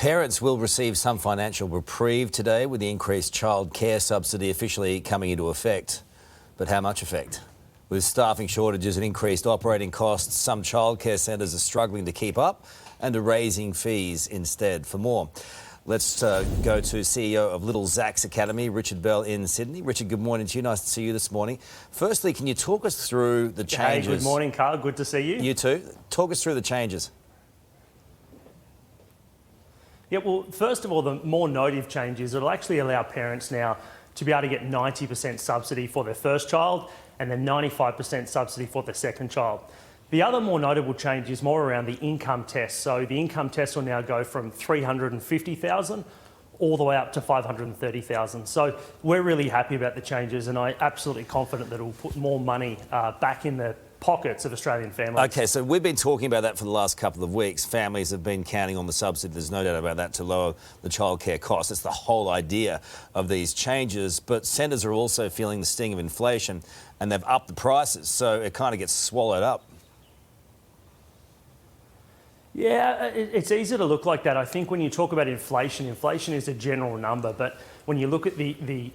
Parents will receive some financial reprieve today with the increased childcare subsidy officially coming into effect. But how much effect? With staffing shortages and increased operating costs, some childcare centres are struggling to keep up and are raising fees instead. For more, let's go to CEO of Little Zach's Academy, Richard Bell in Sydney. Richard, good morning to you. Nice to see you this morning. Firstly, can you talk us through the changes? Hey, good morning, Carl. Good to see you. You too. Talk us through the changes. Yeah, well, first of all, the more notive change is it'll actually allow parents now to be able to get 90% subsidy for their first child and then 95% subsidy for their second child. The other more notable change is more around the income test. So the income test will now go from $350,000 all the way up to $530,000. So we're really happy about the changes, and I'm absolutely confident that it will put more money back in the pockets of Australian families. OK, so we've been talking about that for the last couple of weeks. Families have been counting on the subsidy, there's no doubt about that, to lower the childcare costs. It's the whole idea of these changes. But centres are also feeling the sting of inflation and they've upped the prices, so it kind of gets swallowed up. Yeah, it's easy to look like that. I think when you talk about inflation, inflation is a general number, but when you look at the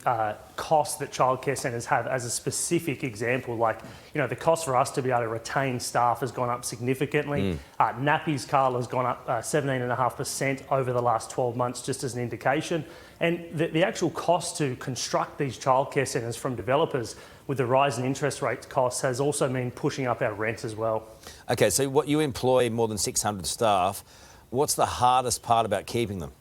costs that childcare centres have as a specific example, like, you know, the cost for us to be able to retain staff has gone up significantly. Nappies, Carl, has gone up 17.5% over the last 12 months, just as an indication. And the actual cost to construct these childcare centres from developers with the rise in interest rate costs has also been pushing up our rent as well. OK, so what, you employ more than 600 staff. What's the hardest part about keeping them?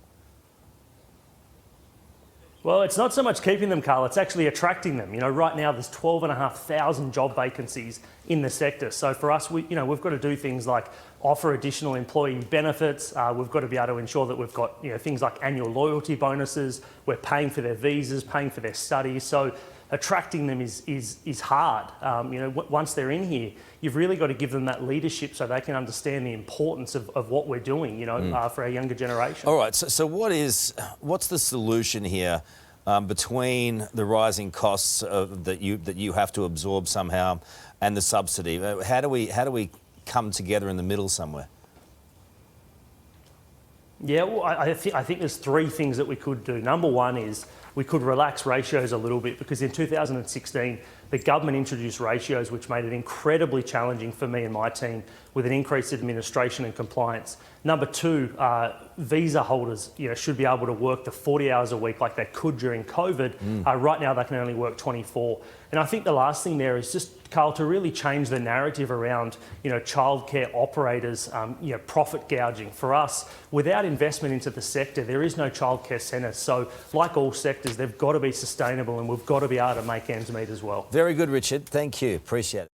Well, it's not so much keeping them, Carl, it's actually attracting them. You know, right now there's 12,500 job vacancies in the sector. So for us, we've got to do things like offer additional employee benefits. We've got to be able to ensure that we've got, you know, things like annual loyalty bonuses. We're paying for their visas, paying for their studies. So attracting them is hard. Once they're in here, you've really got to give them that leadership so they can understand the importance of what we're doing, for our younger generation. All right, so what's the solution here between the rising costs that you have to absorb somehow and the subsidy? How do we come together in the middle somewhere? Yeah, well, I think there's three things that we could do. Number one is we could relax ratios a little bit, because in 2016, the government introduced ratios which made it incredibly challenging for me and my team, with an increased administration and compliance. Number two, visa holders should be able to work the 40 hours a week like they could during COVID. Right now, they can only work 24. And I think the last thing there is just, Carl, to really change the narrative around childcare operators, profit gouging. For us, without investment into the sector, there is no childcare centre. So like all sectors, they've got to be sustainable, and we've got to be able to make ends meet as well. Very good, Richard. Thank you. Appreciate it.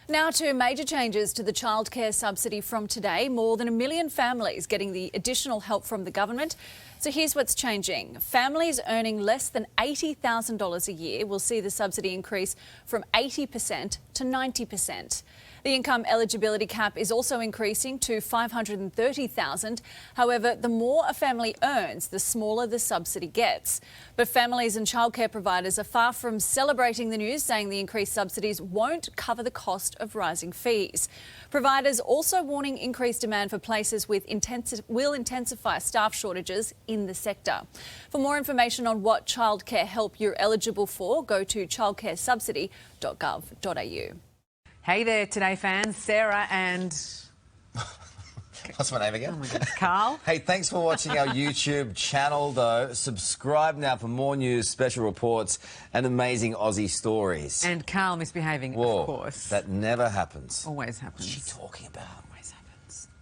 Now to major changes to the childcare subsidy from today. More than 1 million families getting the additional help from the government. So here's what's changing. Families earning less than $80,000 a year will see the subsidy increase from 80% to 90%. The income eligibility cap is also increasing to $530,000. However, the more a family earns, the smaller the subsidy gets. But families and childcare providers are far from celebrating the news, saying the increased subsidies won't cover the cost of rising fees. Providers also warning increased demand for places will intensify staff shortages in the sector. For more information on what childcare help you're eligible for, go to childcaresubsidy.gov.au. Hey there, Today fans. Sarah and... What's my name again? Oh my God, Carl. Hey, thanks for watching our YouTube channel, though. Subscribe now for more news, special reports and amazing Aussie stories. And Carl misbehaving, Whoa, of course. that never happens. Always happens. What's she talking about? Always happens.